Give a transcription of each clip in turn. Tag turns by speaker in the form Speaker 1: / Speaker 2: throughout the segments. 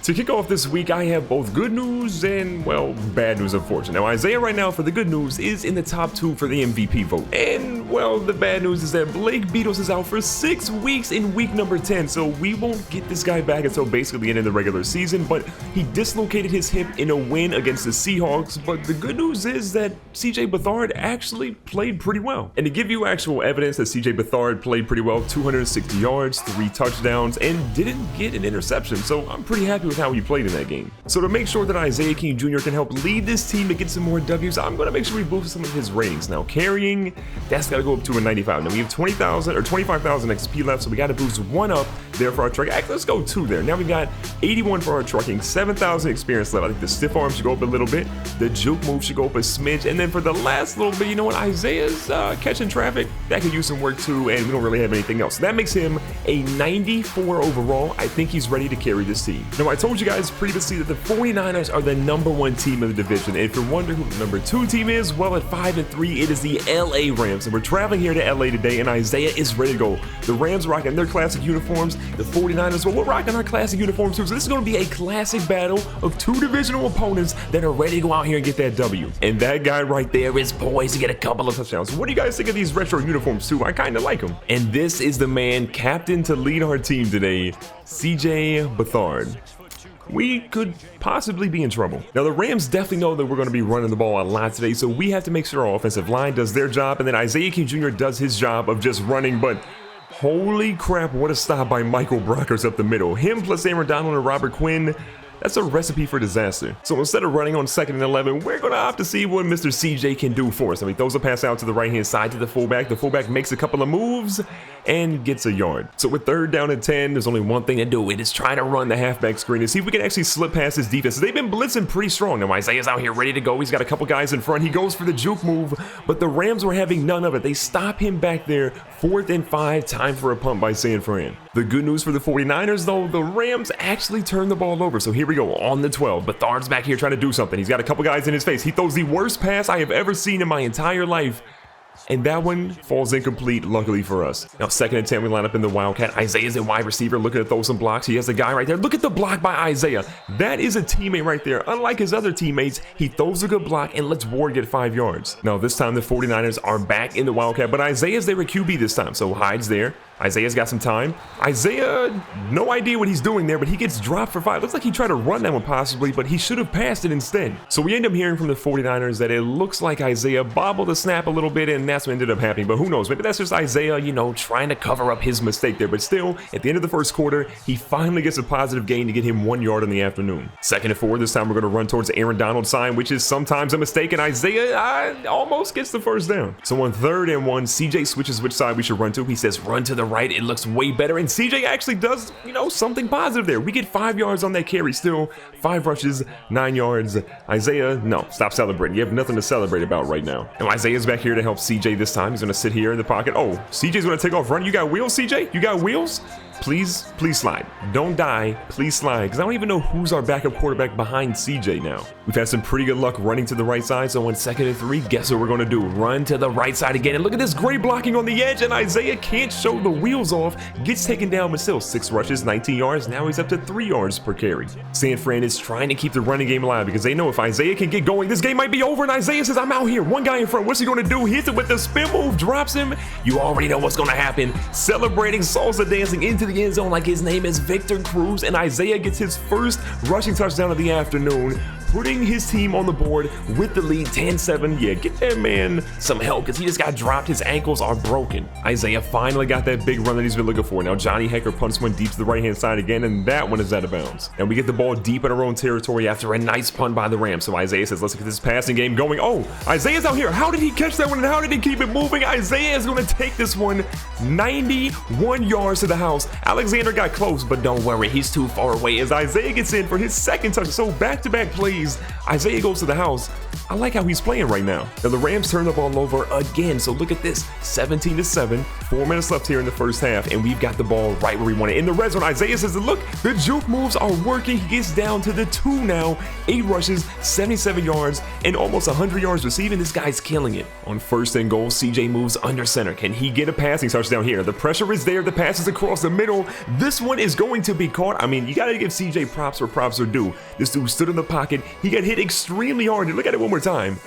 Speaker 1: To kick off this week, I have both good news and, well, bad news, unfortunately. Now, Isaiah right now, for the good news, is in the top 2 for the MVP vote. And, well, the bad news is that Blake Beatles is out for 6 weeks in week number 10, so we won't get this guy back until basically the end of the regular season, but he dislocated his hip in a win against the Seahawks. But the good news is that CJ Beathard actually played pretty well. And to give you actual evidence that CJ Beathard played pretty well, 260 yards, 3 touchdowns, and didn't get an interception, so I'm pretty happy with how he played in that game. So to make sure that Isaiah King Jr. can help lead this team to get some more W's, I'm going to make sure we boost some of his ratings. Now carrying, that's got to go up to a 95. Now we have 20,000 or 25,000 XP left, so we got to boost 1 up there for our truck. Actually, let's go 2 there. Now we got 81 for our trucking, 7,000 experience left. I think the stiff arm should go up a little bit, the juke move should go up a smidge, and then for the last little bit, you know what, Isaiah's catching traffic, that could use some work too, and we don't really have anything else. So that makes him a 94 overall. I think he's ready to carry this team. Now I told you guys previously that the 49ers are the #1 team in the division, and if you're wondering who the number 2 team is, well, at 5-3, it is the LA Rams, and we're traveling here to LA today, and Isaiah is ready to go. The Rams rocking their classic uniforms, the 49ers, well, we're rocking our classic uniforms too, so this is going to be a classic battle of 2 divisional opponents that are ready to go out here and get that W. And that guy right there is poised to get a couple of touchdowns. What do you guys think of these retro uniforms too? I kind of like them. And this is the man captain to lead our team today, CJ Beathard. We could possibly be in trouble. Now, the Rams definitely know that we're going to be running the ball a lot today, so we have to make sure our offensive line does their job, and then Isaiah King Jr. does his job of just running, but holy crap, what a stop by Michael Brockers up the middle. Him plus Aaron Donald and Robert Quinn, that's a recipe for disaster. So instead of running on 2nd and 11, we're going to have to see what Mr. CJ can do for us. I mean, throws a pass out to the right-hand side to the fullback. The fullback makes a couple of moves and gets a yard. So with 3rd down and 10, there's only one thing to do. It is try to run the halfback screen and see if we can actually slip past his defense. They've been blitzing pretty strong. Now Isaiah's out here ready to go. He's got a couple guys in front. He goes for the juke move, but the Rams were having none of it. They stop him back there. 4th and 5, time for a punt by San Fran. The good news for the 49ers, though, the Rams actually turned the ball over. So here we go on the 12. Beathard's back here trying to do something. He's got a couple guys in his face. He throws the worst pass I have ever seen in my entire life. And that one falls incomplete, luckily for us. Now, 2nd and 10, we line up in the Wildcat. Isaiah's a wide receiver looking to throw some blocks. He has a guy right there. Look at the block by Isaiah. That is a teammate right there. Unlike his other teammates, he throws a good block and lets Ward get 5 yards. Now, this time, the 49ers are back in the Wildcat, but Isaiah's there at QB this time, so Hyde's there. Isaiah's got some time. Isaiah, no idea what he's doing there, but he gets dropped for 5. Looks like he tried to run that one possibly, but he should have passed it instead. So we end up hearing from the 49ers that it looks like Isaiah bobbled the snap a little bit, and that's what ended up happening. But who knows? Maybe that's just Isaiah, you know, trying to cover up his mistake there. But still, at the end of the first quarter, he finally gets a positive gain to get him 1 yard in the afternoon. 2nd and 4, this time we're going to run towards Aaron Donald's sign, which is sometimes a mistake, and Isaiah almost gets the 1st down. So on 3rd and 1, CJ switches which side we should run to. He says run to the right. It looks way better, and CJ actually does, you know, something positive there. We get 5 yards on that carry still. 5 rushes, 9 yards. Isaiah, no, stop celebrating. You have nothing to celebrate about right now. And Isaiah's back here to help CJ this time. He's going to sit here in the pocket. Oh, CJ's going to take off running. You got wheels, CJ? You got wheels? Please slide. Don't die. Please slide. Because I don't even know who's our backup quarterback behind CJ now. We've had some pretty good luck running to the right side. So on 2nd and 3, guess what we're going to do? Run to the right side again. And look at this great blocking on the edge. And Isaiah can't show the wheels off. Gets taken down, but still 6 rushes, 19 yards. Now he's up to 3 yards per carry. San Fran is trying to keep the running game alive because they know if Isaiah can get going, this game might be over. And Isaiah says, I'm out here. One guy in front. What's he going to do? He hits it with the spin move, drops him. You already know what's going to happen. Celebrating, salsa dancing into the end zone like his name is Victor Cruz, and Isaiah gets his 1st rushing touchdown of the afternoon, putting his team on the board with the lead 10-7. Yeah, get that man some help because he just got dropped. His ankles are broken. Isaiah finally got that big run that he's been looking for. Now Johnny Hecker punts one deep to the right-hand side again, and that one is out of bounds. And we get the ball deep in our own territory after a nice punt by the Rams. So Isaiah says, let's get this passing game going. Oh, Isaiah's out here. How did he catch that one, and how did he keep it moving? Isaiah is going to take this one 91 yards to the house. Alexander got close, but don't worry, he's too far away as Isaiah gets in for his 2nd touchdown. So back-to-back plays plays. Isaiah goes to the house. I like how he's playing right now. Now the Rams turn the ball over again, so look at this, 17-7, 4 minutes left here in the first half, and we've got the ball right where we want it. In the red zone, Isaiah says, look, the juke moves are working. He gets down to the 2 now, 8 rushes, 77 yards, and almost 100 yards receiving. This guy's killing it. On first and goal, CJ moves under center. Can he get a passing touchdown here? The pressure is there, the pass is across the middle. This one is going to be caught. I mean, you gotta give CJ props where props are due. This dude stood in the pocket. He got hit extremely hard. Look at it one more time.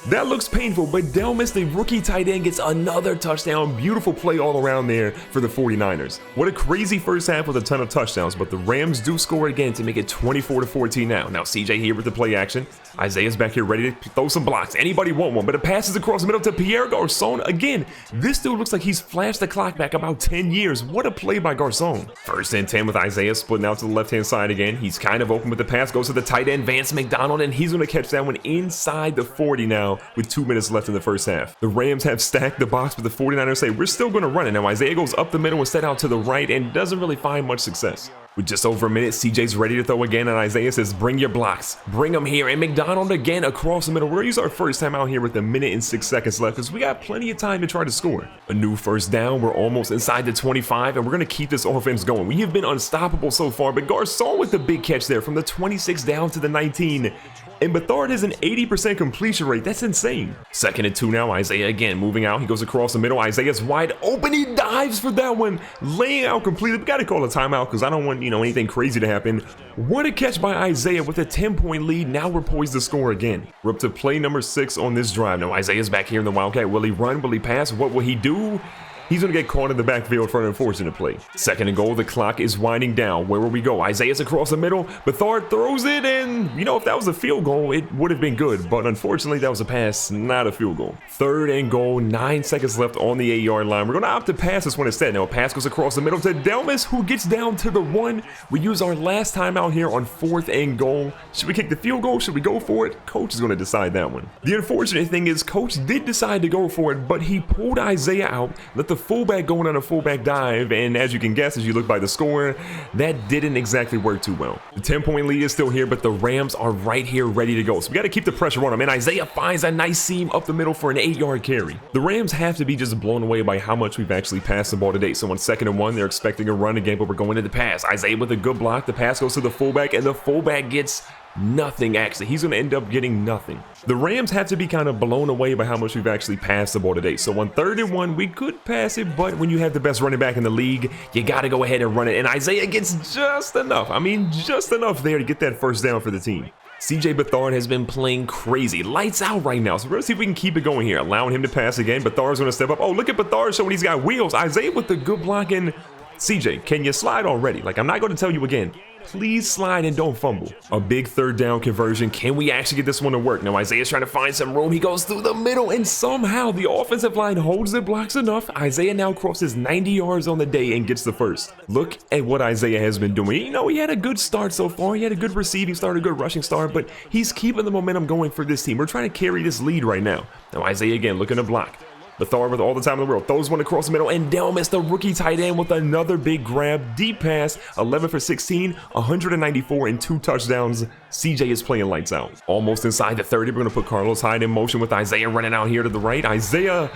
Speaker 1: That looks painful, but Delmas, the rookie tight end, gets another touchdown. Beautiful play all around there for the 49ers. What a crazy first half with a ton of touchdowns, but the Rams do score again to make it 24-14 now. Now CJ here with the play action. Isaiah's back here ready to throw some blocks. Anybody want one? But it passes across the middle to Pierre Garçon. Again, this dude looks like he's flashed the clock back about 10 years. What a play by Garçon. First and 10 with Isaiah splitting out to the left-hand side again. He's kind of open with the pass. Goes to the tight end, Vance McDonald, and he's going to catch that one inside the 40 now with 2 minutes left in the first half. The Rams have stacked the box, but the 49ers say, we're still going to run it. Now Isaiah goes up the middle instead out to the right and doesn't really find much success. With just over a minute, CJ's ready to throw again, and Isaiah says, bring your blocks. Bring them here. And McDonald again across the middle. We're going to use our first time out here with 1 minute and 6 seconds left because we got plenty of time to try to score. A new first down. We're almost inside the 25, and we're going to keep this offense going. We have been unstoppable so far, but Garçon with the big catch there from the 26 down to the 19. And Bethard has an 80% completion rate. That's insane. 2nd and 2 now. Isaiah again moving out. He goes across the middle. Isaiah's wide open. He dives for that one. Laying out completely. We got to call a timeout because I don't want, anything crazy to happen. What a catch by Isaiah with a 10-point lead. Now we're poised to score again. We're up to play number 6 on this drive. Now Isaiah's back here in the Wildcat. Will he run? Will he pass? What will he do? He's going to get caught in the backfield for an unfortunate play. 2nd and goal, the clock is winding down. Where will we go? Isaiah's across the middle. Bethard throws it, and, if that was a field goal, it would have been good. But unfortunately, that was a pass, not a field goal. 3rd and goal, 9 seconds left on the 8-yard line. We're going to opt to pass this one instead. Now, a pass goes across the middle to Delmas, who gets down to the 1. We use our last time out here on 4th and goal. Should we kick the field goal? Should we go for it? Coach is going to decide that one. The unfortunate thing is, Coach did decide to go for it, but he pulled Isaiah out, let the fullback go in on a fullback dive, and as you can guess, as you look by the score, that didn't exactly work too well. The 10-point lead is still here, but the Rams are right here ready to go, so we got to keep the pressure on them, and Isaiah finds a nice seam up the middle for an 8-yard carry. The Rams have to be just blown away by how much we've actually passed the ball today. So on 2nd and 1, they're expecting a run again, but we're going to the pass. Isaiah with a good block. The pass goes to the fullback, and the fullback gets nothing. Actually, he's going to end up getting nothing. The Rams have to be kind of blown away by how much we've actually passed the ball today. So on 3rd and 1, we could pass it, but when you have the best running back in the league, you got to go ahead and run it. And Isaiah gets just enough. I mean, just enough there to get that first down for the team. CJ Bethard has been playing crazy. Lights out right now. So we're going to see if we can keep it going here. Allowing him to pass again. Bethard's going to step up. Oh, look at Bethard showing he's got wheels. Isaiah with the good blocking. CJ, can you slide already? I'm not going to tell you again. Please slide and don't fumble. A big 3rd down conversion. Can we actually get this one to work? Now Isaiah's trying to find some room. He goes through the middle, and somehow the offensive line holds the blocks enough. Isaiah now crosses 90 yards on the day and gets the first. Look at what Isaiah has been doing. He had a good start so far. He had a good receiving start, a good rushing start, but he's keeping the momentum going for this team. We're trying to carry this lead right now. Now Isaiah again looking to block. Bethard with all the time in the world, throws one across the middle, and Delmas, the rookie tight end, with another big grab, deep pass, 11 for 16, 194, and 2 touchdowns. CJ is playing lights out. Almost inside the 30, we're going to put Carlos Hyde in motion with Isaiah running out here to the right. Isaiah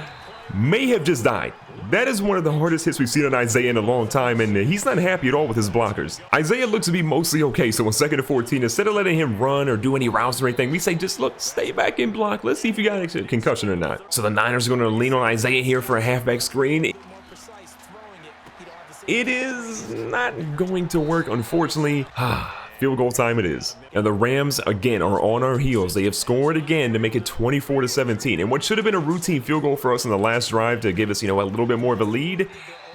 Speaker 1: may have just died. That is one of the hardest hits we've seen on Isaiah in a long time, and he's not happy at all with his blockers. Isaiah looks to be mostly okay, so on 2nd and 14, instead of letting him run or do any routes or anything, we say just look, stay back in block. Let's see if you got a concussion or not. So the Niners are going to lean on Isaiah here for a halfback screen. It is not going to work, unfortunately. Field goal time it is. And the Rams, again, are on our heels. They have scored again to make it 24-17. And what should have been a routine field goal for us in the last drive to give us, a little bit more of a lead,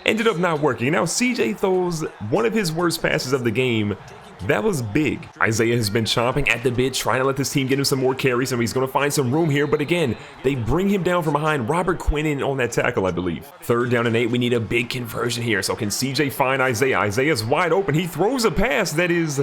Speaker 1: ended up not working. Now, CJ throws one of his worst passes of the game. That was big. Isaiah has been chomping at the bit, trying to let this team get him some more carries, and he's going to find some room here. But again, they bring him down from behind. Robert Quinn in on that tackle, I believe. 3rd down and 8. We need a big conversion here. So can CJ find Isaiah? Isaiah's wide open. He throws a pass that is...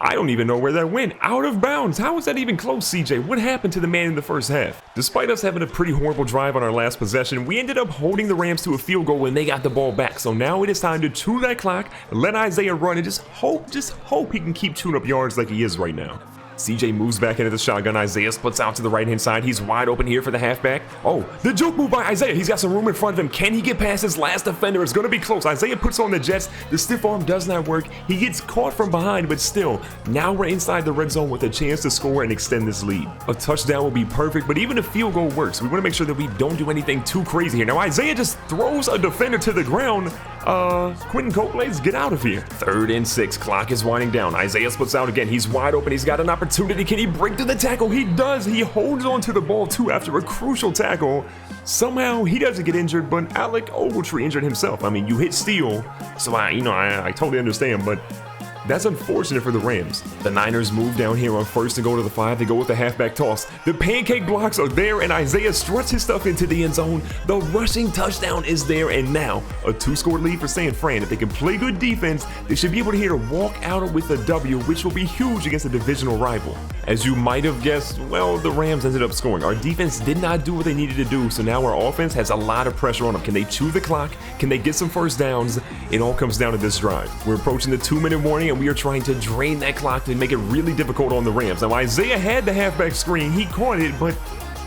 Speaker 1: I don't even know where that went. Out of bounds. How was that even close, CJ? What happened to the man in the first half? Despite us having a pretty horrible drive on our last possession, we ended up holding the Rams to a field goal when they got the ball back. So now it is time to chew that clock, let Isaiah run, and just hope he can keep chewing up yards like he is right now. CJ moves back into the shotgun. Isaiah splits out to the right-hand side. He's wide open here for the halfback. Oh, the juke move by Isaiah. He's got some room in front of him. Can he get past his last defender? It's going to be close. Isaiah puts on the Jets. The stiff arm does not work. He gets caught from behind, but still, now we're inside the red zone with a chance to score and extend this lead. A touchdown will be perfect, but even a field goal works. We want to make sure that we don't do anything too crazy here. Now, Isaiah just throws a defender to the ground. Quentin Copeland's get out of here. 3rd and 6. Clock is winding down. Isaiah splits out again. He's wide open. He's got an opportunity. Can he break through the tackle? He does. He holds on to the ball too after a crucial tackle. Somehow he doesn't get injured, but Alec Ogletree injured himself. I mean, you hit steal, so I totally understand, but that's unfortunate for the Rams. The Niners move down here on 1st and go to the 5. They go with the halfback toss. The pancake blocks are there, and Isaiah struts his stuff into the end zone. The rushing touchdown is there, and now a 2-score lead for San Fran. If they can play good defense, they should be able to here to walk out with a W, which will be huge against a divisional rival. As you might have guessed, well, the Rams ended up scoring. Our defense did not do what they needed to do, so now our offense has a lot of pressure on them. Can they chew the clock? Can they get some first downs? It all comes down to this drive. We're approaching the 2-minute warning, and we are trying to drain that clock to make it really difficult on the Rams. Now, Isaiah had the halfback screen. He caught it, but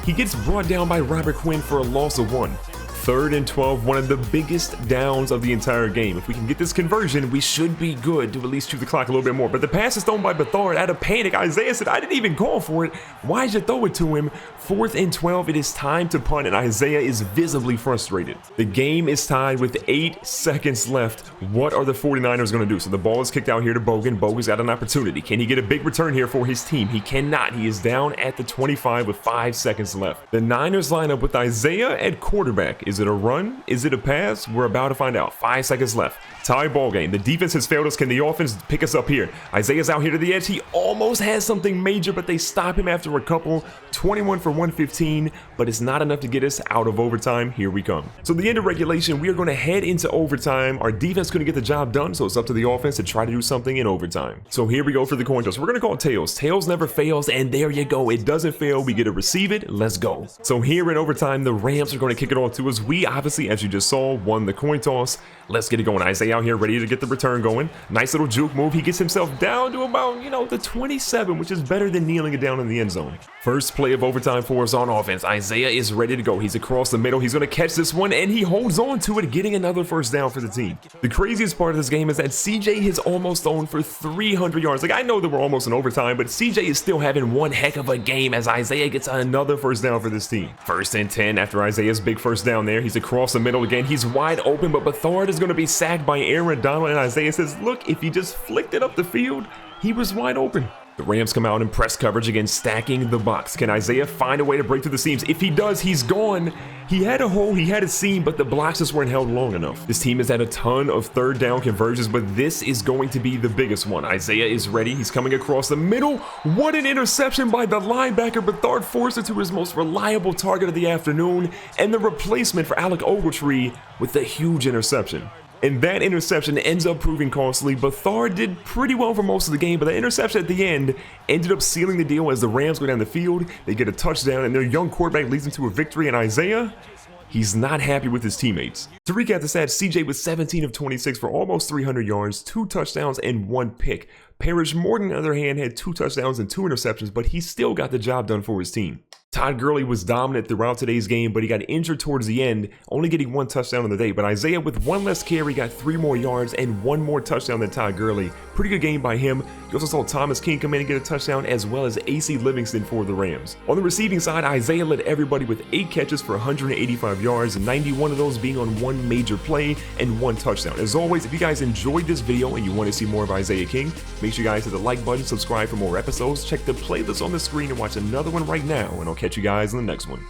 Speaker 1: he gets brought down by Robert Quinn for a loss of 1. 3rd and 12, one of the biggest downs of the entire game. If we can get this conversion, we should be good to at least chew the clock a little bit more. But the pass is thrown by Beathard out of panic. Isaiah said, I didn't even call for it. Why'd you throw it to him? 4th and 12, it is time to punt, and Isaiah is visibly frustrated. The game is tied with 8 seconds left. What are the 49ers going to do? So the ball is kicked out here to Bogan. Bogan's got an opportunity. Can he get a big return here for his team? He cannot. He is down at the 25 with 5 seconds left. The Niners line up with Isaiah at quarterback. Is it a run? Is it a pass? We're about to find out. 5 seconds left. Tie ball game. The defense has failed us. Can the offense pick us up here? Isaiah's out here to the edge. He almost has something major, but they stop him after a couple. 21 for 115, but it's not enough to get us out of overtime. Here we come. So the end of regulation, we are going to head into overtime. Our defense couldn't get the job done, so it's up to the offense to try to do something in overtime. So here we go for the coin toss. We're going to call it tails. Tails never fails, and there you go. It doesn't fail. We get to receive it. Let's go. So here in overtime, the Rams are going to kick it off to us. We obviously, as you just saw, won the coin toss. Let's get it going. Isaiah out here ready to get the return going. Nice little juke move. He gets himself down to about, the 27, which is better than kneeling it down in the end zone. First play of overtime for us on offense. Isaiah is ready to go. He's across the middle. He's going to catch this one, and he holds on to it, getting another first down for the team. The craziest part of this game is that CJ has almost thrown for 300 yards. Like, I know that we're almost in overtime, but CJ is still having one heck of a game as Isaiah gets another first down for this team. 1st and 10 after Isaiah's big first down there. He's across the middle again. He's wide open, but Beathard is going to be sacked by Aaron Donald, and Isaiah says, look, if he just flicked it up the field, he was wide open. The Rams come out in press coverage again, stacking the box. Can Isaiah find a way to break through the seams? If he does, he's gone. He had a hole, he had a seam, but the blocks just weren't held long enough. This team has had a ton of 3rd down conversions, but this is going to be the biggest one. Isaiah is ready. He's coming across the middle. What an interception by the linebacker. Beathard forced it to his most reliable target of the afternoon, and the replacement for Alec Ogletree with a huge interception. And that interception ends up proving costly. Beathard did pretty well for most of the game, but the interception at the end ended up sealing the deal as the Rams go down the field. They get a touchdown, and their young quarterback leads them to a victory. And Isaiah, he's not happy with his teammates. To recap the stats, CJ was 17 of 26 for almost 300 yards, 2 touchdowns, and 1 pick. Parrish Morton, on the other hand, had 2 touchdowns and 2 interceptions, but he still got the job done for his team. Todd Gurley was dominant throughout today's game, but he got injured towards the end, only getting 1 touchdown on the day. But Isaiah, with 1 less carry, got 3 more yards and 1 more touchdown than Todd Gurley. Pretty good game by him. You also saw Thomas King come in and get a touchdown, as well as AC Livingston for the Rams. On the receiving side, Isaiah led everybody with 8 catches for 185 yards, 91 of those being on 1 major play and 1 touchdown. As always, if you guys enjoyed this video and you want to see more of Isaiah King, make sure you guys hit the like button, subscribe for more episodes, check the playlist on the screen and watch another one right now, and I'll catch you guys in the next one.